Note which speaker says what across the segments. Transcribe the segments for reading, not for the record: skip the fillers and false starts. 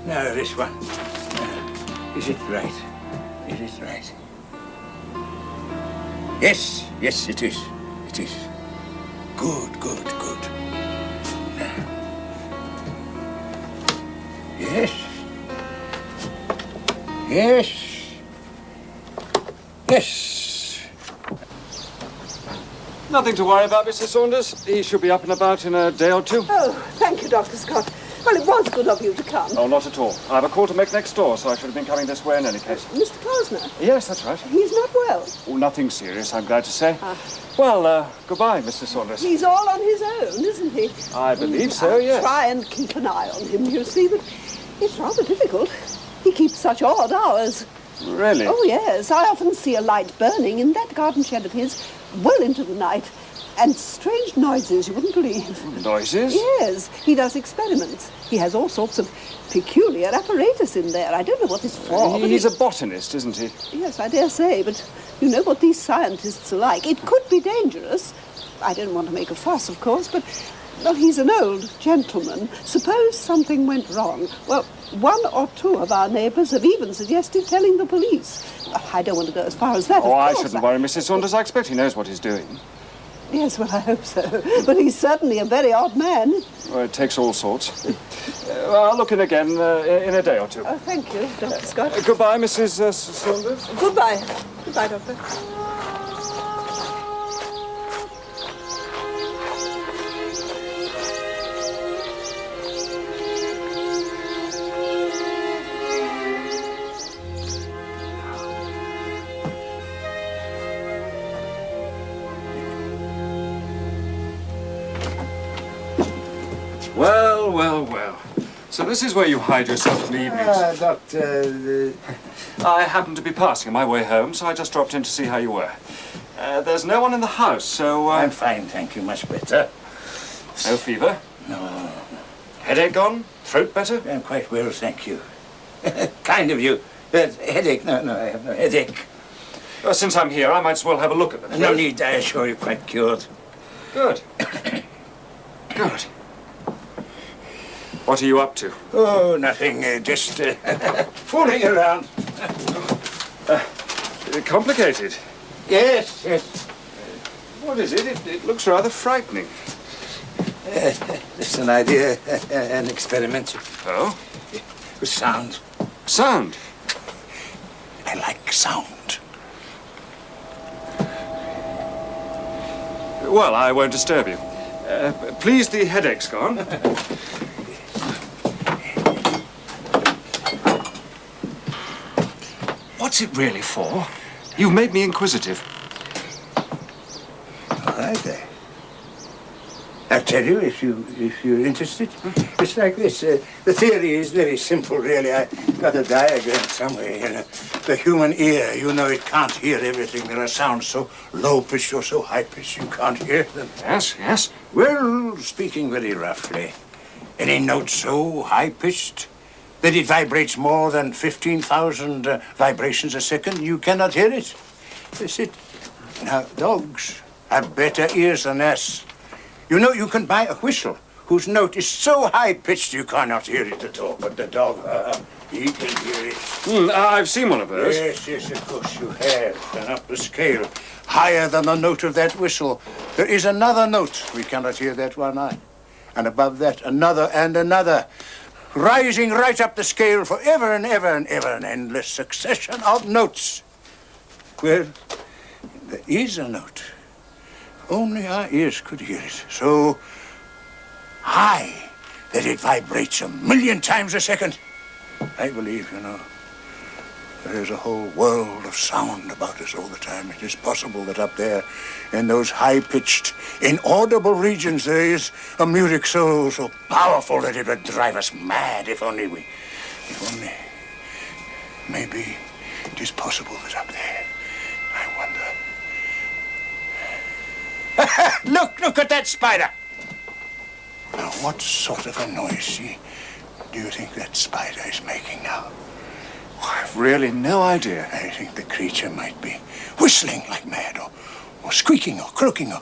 Speaker 1: No, this one. Is it right? Is it right? Yes, yes, it is. It is. Good, good, good. Yes. Yes. Yes.
Speaker 2: Nothing to worry about, Mr. Saunders. He should be up and about in a day or two.
Speaker 3: Oh, thank you, Dr. Scott. Well, it was good of you to come.
Speaker 2: Oh, not at all. I have a call to make next door, so I should have been coming this way in any case.
Speaker 3: Mr. Posner?
Speaker 2: Yes, that's right.
Speaker 3: He's not well.
Speaker 2: Oh, nothing serious, I'm glad to say. Well, goodbye, Mr. Saunders.
Speaker 3: He's all on his own, isn't he?
Speaker 2: I believe so, yes.
Speaker 3: I try and keep an eye on him, you see, but it's rather difficult. He keeps such odd hours.
Speaker 2: Really?
Speaker 3: Oh, yes. I often see a light burning in that garden shed of his well into the night. And strange noises you wouldn't believe.
Speaker 2: Noises?
Speaker 3: Yes. He does experiments. He has all sorts of peculiar apparatus in there. I don't know what it's for.
Speaker 2: He's a botanist, isn't he?
Speaker 3: Yes, I dare say, but you know what these scientists are like. It could be dangerous. I don't want to make a fuss, of course, but, well, he's an old gentleman. Suppose something went wrong. Well, one or two of our neighbours have even suggested telling the police. I don't want to go as far as that,
Speaker 2: Oh,
Speaker 3: of
Speaker 2: I
Speaker 3: course.
Speaker 2: shouldn't worry, Mrs. Saunders. I expect he knows what he's doing.
Speaker 3: Yes, well, I hope so. But he's certainly a very odd man.
Speaker 2: Well, it takes all sorts. I'll look in again in a day or two.
Speaker 3: Oh, thank you, Dr. Scott.
Speaker 2: Goodbye, Mrs. Saunders.
Speaker 3: Goodbye. Goodbye, Doctor.
Speaker 2: Well, well, well. So this is where you hide yourself in the evenings?
Speaker 1: Doctor...
Speaker 2: I happened to be passing on my way home, so I just dropped in to see how you were. There's no one in the house, so...
Speaker 1: I'm fine, thank you, much better.
Speaker 2: No fever?
Speaker 1: No.
Speaker 2: Headache gone? Throat better?
Speaker 1: I'm quite well, thank you. Kind of you. But headache, no, I have no headache.
Speaker 2: Well, since I'm here, I might as well have a look at them.
Speaker 1: No need, I assure you, quite cured.
Speaker 2: Good. Good. What are you up to?
Speaker 1: Oh, nothing, just fooling around.
Speaker 2: Complicated.
Speaker 1: Yes, yes.
Speaker 2: What is it? It looks rather frightening.
Speaker 1: It's an idea, an experiment.
Speaker 2: Oh?
Speaker 1: With sound.
Speaker 2: Sound?
Speaker 1: I like sound.
Speaker 2: Well, I won't disturb you. Please, the headache's gone. What's it really for? You've made me inquisitive.
Speaker 1: All right, then. I'll tell you if you're interested. It's like this. The theory is very simple, really. I got a diagram somewhere. You know, the human ear, you know, it can't hear everything. There are sounds so low-pitched or so high-pitched you can't hear them.
Speaker 2: Yes, yes.
Speaker 1: Well, speaking very roughly, any note so high-pitched that it vibrates more than 15,000 vibrations a second, you cannot hear it. That's it. Now, dogs have better ears than us. You know, you can buy a whistle whose note is so high-pitched you cannot hear it at all. But the dog, he can hear it.
Speaker 2: I've seen one of those.
Speaker 1: Yes, yes, of course you have. And up the scale, higher than the note of that whistle, there is another note. We cannot hear that one eye. And above that, another and another, rising right up the scale for ever and ever and ever, an endless succession of notes. Well, there is a note. Only our ears could hear it. So high that it vibrates 1,000,000 times a second. I believe, you know, there is a whole world of sound about us all the time. It is possible that up there in those high-pitched, inaudible regions there is a music so powerful that it would drive us mad if only maybe it is possible that up there, I wonder. Look at that spider. Now, what sort of a noise do you think that spider is making now?
Speaker 2: I've really no idea.
Speaker 1: I think the creature might be whistling like mad, or squeaking, or croaking, or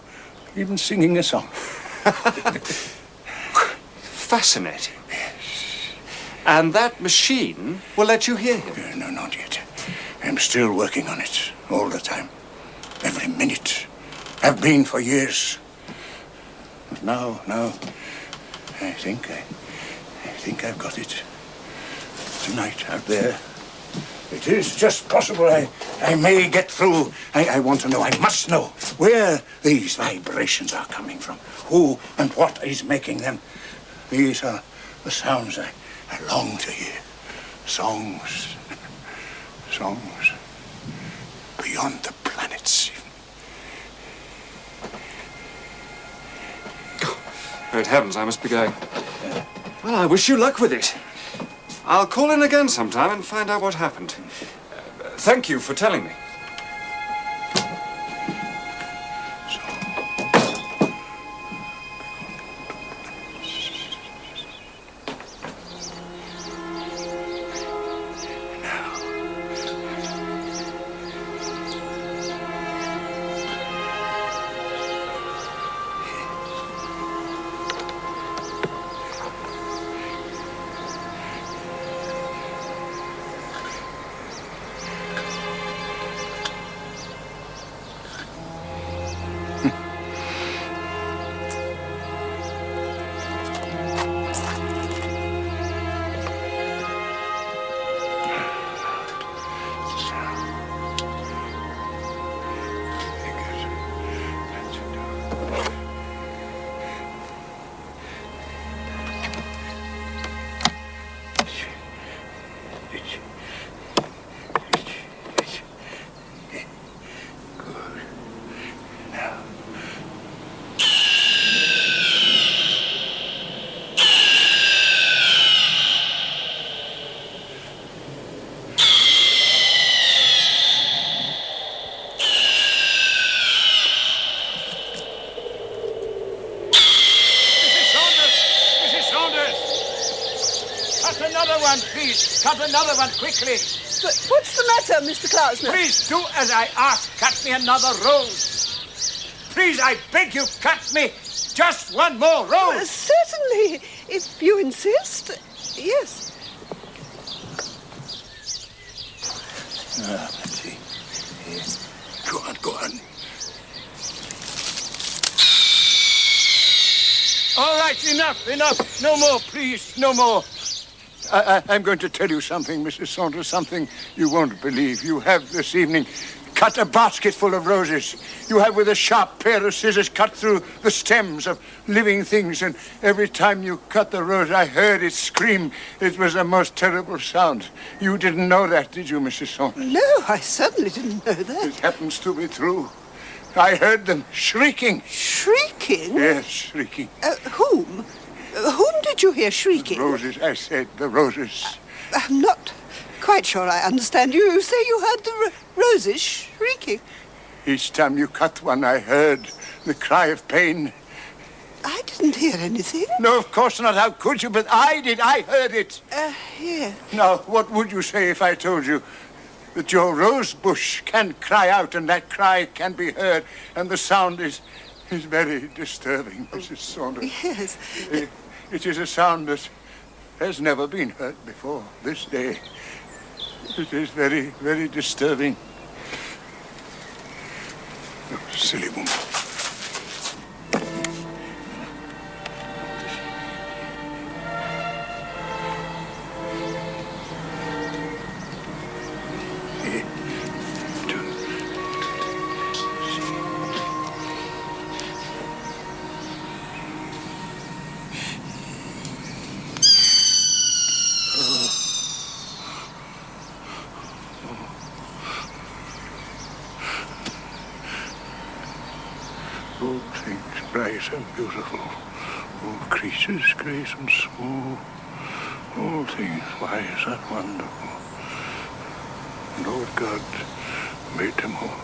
Speaker 1: even singing a song.
Speaker 2: Fascinating.
Speaker 1: Yes.
Speaker 2: And that machine will let you hear him?
Speaker 1: No, not yet. I'm still working on it all the time. Every minute. I've been for years. But now, I think I've got it. Tonight, out there. It is just possible I may get through. I want to know, I must know where these vibrations are coming from. Who and what is making them. These are the sounds I long to hear. Songs. Songs beyond the planets.
Speaker 2: Great heavens, I must be going. Well, I wish you luck with it. I'll call in again sometime and find out what happened. Thank you for telling me.
Speaker 1: Please, cut another one quickly.
Speaker 3: But what's the matter, Mr. Klausner?
Speaker 1: Please do as I ask. Cut me another rose. Please, I beg you, cut me just one more rose.
Speaker 3: Certainly, if you insist. Yes.
Speaker 1: Let's see. Here. Go on, go on. All right, enough. No more, please, no more. I'm going to tell you something, Mrs. Saunders, something you won't believe. You have this evening cut a basket full of roses. You have with a sharp pair of scissors cut through the stems of living things, and every time you cut the rose, I heard it scream. It was a most terrible sound. You didn't know that, did you, Mrs. Saunders?
Speaker 3: No, I certainly didn't know that.
Speaker 1: It happens to be true. I heard them shrieking.
Speaker 3: Shrieking?
Speaker 1: Yes, shrieking.
Speaker 3: Whom? Whom did you hear shrieking?
Speaker 1: The roses, I said, the roses.
Speaker 3: I'm not quite sure I understand you. You say you heard the roses shrieking.
Speaker 1: Each time you cut one, I heard the cry of pain.
Speaker 3: I didn't hear anything.
Speaker 1: No, of course not. How could you? But I did. I heard it.
Speaker 3: Here.
Speaker 1: Now, what would you say if I told you that your rose bush can cry out and that cry can be heard and the sound is very disturbing, Mrs. Saunders?
Speaker 3: Yes.
Speaker 1: It is a sound that has never been heard before this day. It is very, very disturbing. Oh, silly woman. All things bright and beautiful, all creatures great and small, all things wise and wonderful. And Lord God made them all.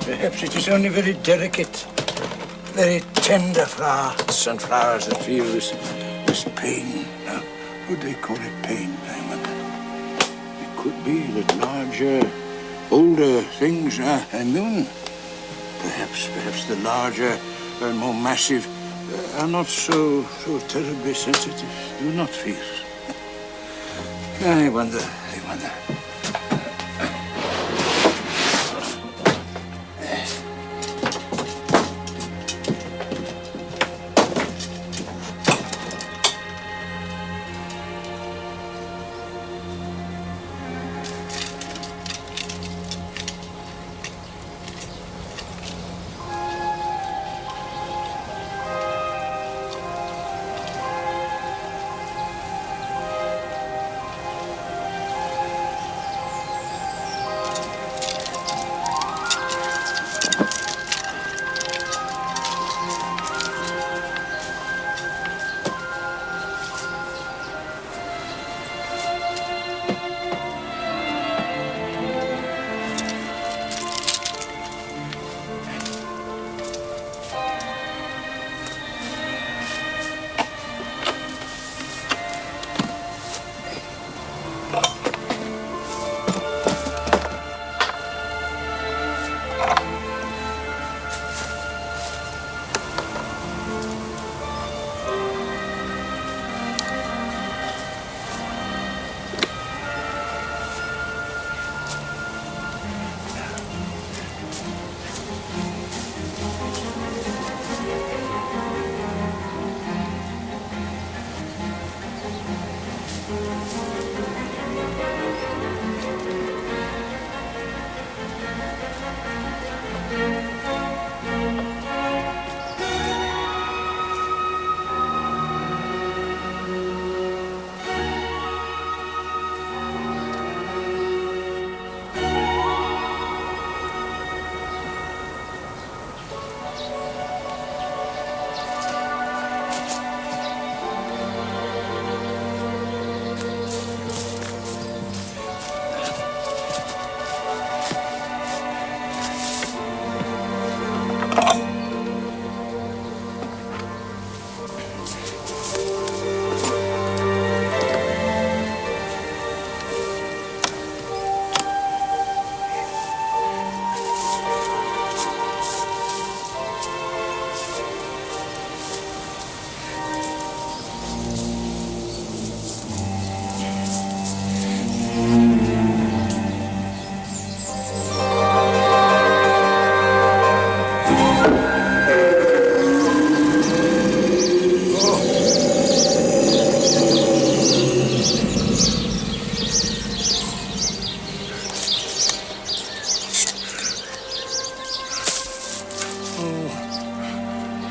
Speaker 1: Perhaps it is only very delicate very tender flowers and flowers that feel this pain. Now, would they call it pain, I wonder? It could be that larger, older things are immune. Perhaps the larger and more massive are not so terribly sensitive. Do not fear. I wonder.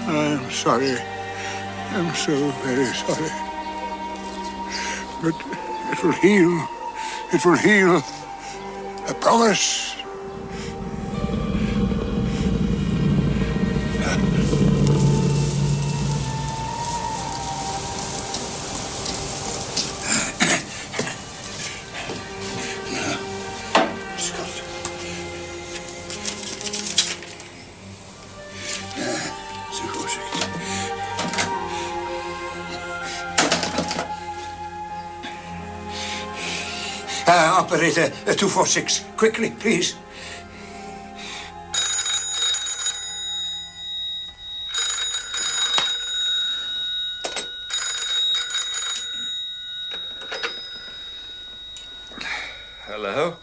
Speaker 1: I'm sorry. I'm so very sorry. But it will heal. It will heal. I promise. Operator 246, quickly, please.
Speaker 2: Hello?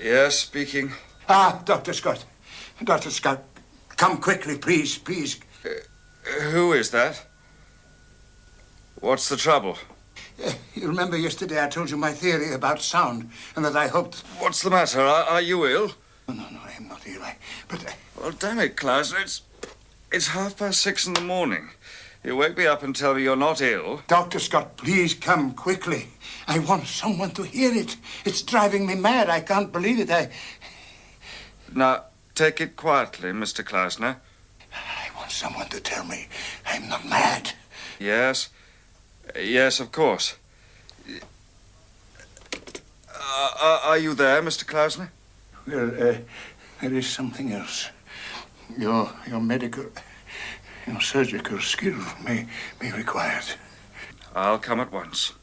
Speaker 2: Yes, speaking.
Speaker 1: Dr. Scott. Dr. Scott, come quickly, please, please.
Speaker 2: Who is that? What's the trouble?
Speaker 1: You remember yesterday I told you my theory about sound, and that I hoped...
Speaker 2: What's the matter? Are you ill?
Speaker 1: No, I am not ill.
Speaker 2: Well, damn it, Klaus. It's 6:30 in the morning. You wake me up and tell me you're not ill.
Speaker 1: Dr. Scott, please come quickly. I want someone to hear it. It's driving me mad. I can't believe it.
Speaker 2: Now, take it quietly, Mr. Klausner.
Speaker 1: I want someone to tell me I'm not mad.
Speaker 2: Yes. Yes, of course. Are you there, Mr. Klausner?
Speaker 1: Well, there is something else. Your medical, your surgical skill may be required.
Speaker 2: I'll come at once.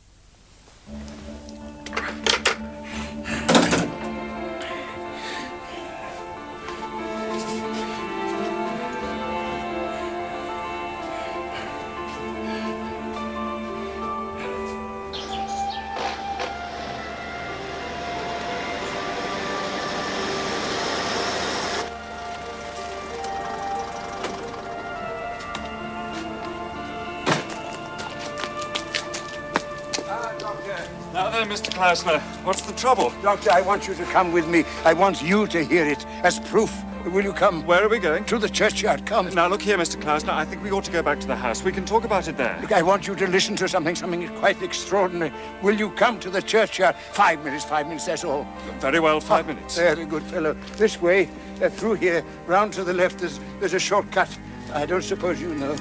Speaker 2: Now then, Mr. Klausner, what's the trouble?
Speaker 1: Doctor, I want you to come with me. I want you to hear it as proof. Will you come?
Speaker 2: Where are we going?
Speaker 1: To the churchyard. Come.
Speaker 2: Now, look here, Mr. Klausner. I think we ought to go back to the house. We can talk about it there.
Speaker 1: Look, I want you to listen to something quite extraordinary. Will you come to the churchyard? 5 minutes, that's all.
Speaker 2: Very well, 5 minutes.
Speaker 1: Very good fellow. This way, through here, round to the left, there's a shortcut. I don't suppose you know.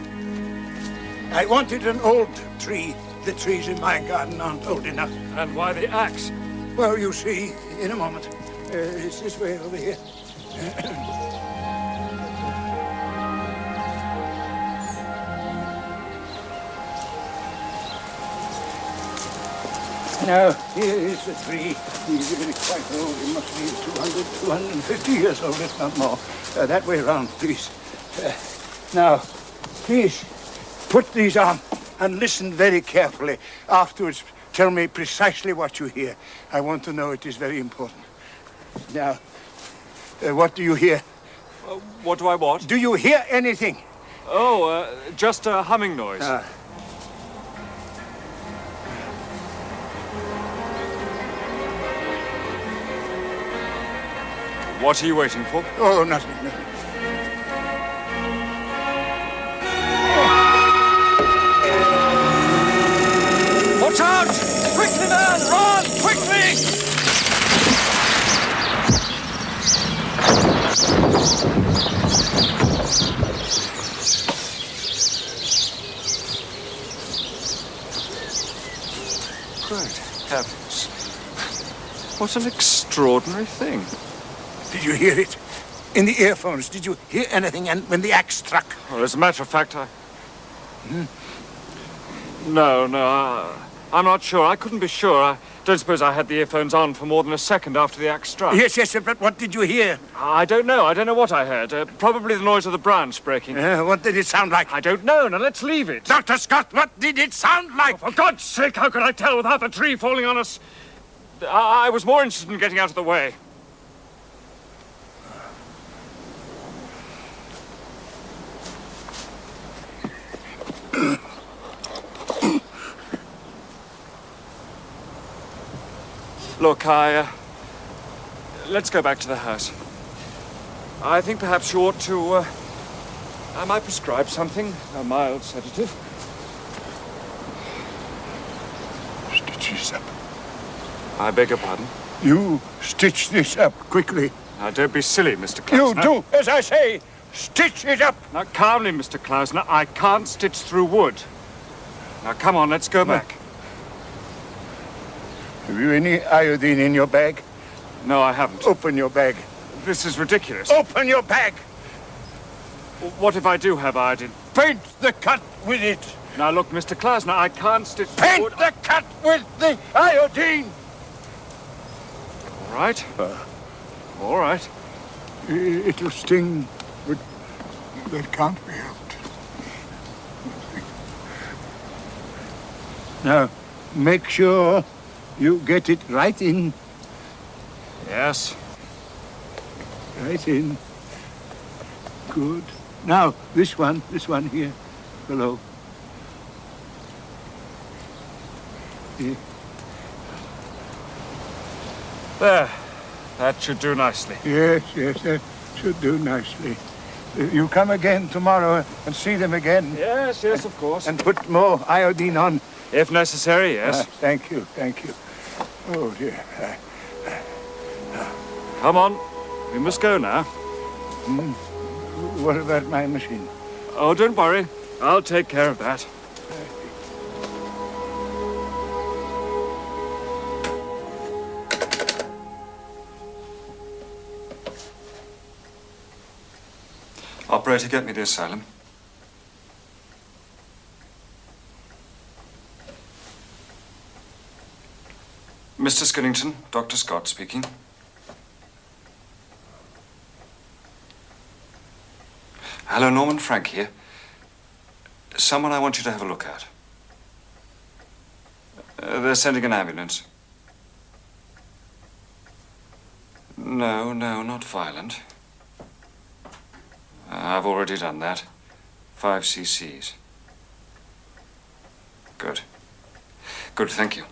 Speaker 1: I wanted an old tree. The trees in my garden aren't old enough.
Speaker 2: And why the axe?
Speaker 1: Well, you see, in a moment. It's this way over here. Now, here is the tree. He's really quite old. It must be 200, 250 years old, if not more. That way round, please. Now, please, put these on. And listen very carefully. Afterwards, tell me precisely what you hear. I want to know. It is very important. Now, what do you hear?
Speaker 2: What do I what?
Speaker 1: Do you hear anything?
Speaker 2: Oh, just a humming noise. What are you waiting for?
Speaker 1: Oh, nothing.
Speaker 2: Watch out! Quickly, man! Run! Quickly! Good heavens. What an extraordinary thing.
Speaker 1: Did you hear it? In the earphones, did you hear anything when the axe struck?
Speaker 2: Well, as a matter of fact, No, I'm not sure. I couldn't be sure. I don't suppose I had the earphones on for more than a second after the axe struck.
Speaker 1: Yes, but what did you hear?
Speaker 2: I don't know. I don't know what I heard. Probably the noise of the branch breaking.
Speaker 1: What did it sound like?
Speaker 2: I don't know. Now, let's leave it.
Speaker 1: Dr. Scott, what did it sound like?
Speaker 2: Oh, for God's sake, how could I tell without the tree falling on us? I was more interested in getting out of the way. Look, let's go back to the house. I think perhaps you ought to, I might prescribe something, a mild sedative.
Speaker 1: Stitch this up.
Speaker 2: I beg your pardon?
Speaker 1: You stitch this up quickly.
Speaker 2: Now, don't be silly, Mr. Klausner.
Speaker 1: You do, as I say. Stitch it up.
Speaker 2: Now, calmly, Mr. Klausner. I can't stitch through wood. Now, come on, let's go back.
Speaker 1: Have you any iodine in your bag?
Speaker 2: No, I haven't.
Speaker 1: Open your bag.
Speaker 2: This is ridiculous.
Speaker 1: Open your bag!
Speaker 2: What if I do have iodine?
Speaker 1: Paint the cut with it!
Speaker 2: Now, look, Mr. Klausner, I can't stitch through
Speaker 1: Paint
Speaker 2: wood.
Speaker 1: the cut with the iodine!
Speaker 2: All right. All right.
Speaker 1: It'll sting, but that can't be helped. Now, make sure you get it right in.
Speaker 2: Yes.
Speaker 1: Right in. Good. Now, this one here, below. Here.
Speaker 2: There. That should do nicely.
Speaker 1: Yes, that should do nicely. You come again tomorrow and see them again.
Speaker 2: Yes, of course.
Speaker 1: And put more iodine on.
Speaker 2: If necessary, yes.
Speaker 1: Thank you. Oh, dear.
Speaker 2: Come on. We must go now.
Speaker 1: What about my machine?
Speaker 2: Oh, don't worry. I'll take care of that. Operator, get me the asylum. Mr. Skillington, Dr. Scott speaking. Hello, Norman, Frank here. Someone I want you to have a look at. They're sending an ambulance. No, not violent. I've already done that. 5 cc's. Good. Good, thank you.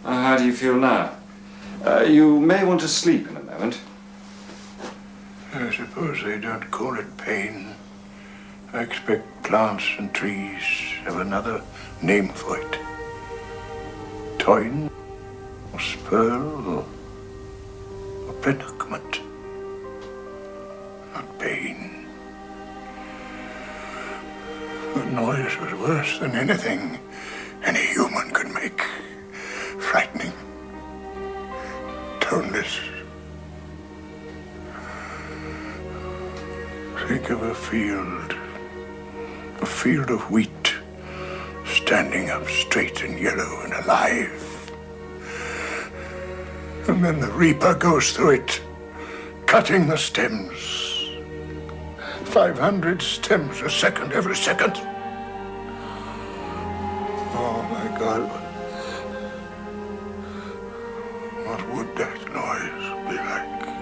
Speaker 2: How do you feel now? You may want to sleep in a moment.
Speaker 1: I suppose they don't call it pain. I expect plants and trees have another name for it. Toin, or spurl, or predicament. Not pain. The noise was worse than anything any human could make. Frightening. Toneless. Think of a field of wheat, standing up straight and yellow and alive. And then the reaper goes through it, cutting the stems. 500 stems a second, every second. Oh my God. What would that noise be like?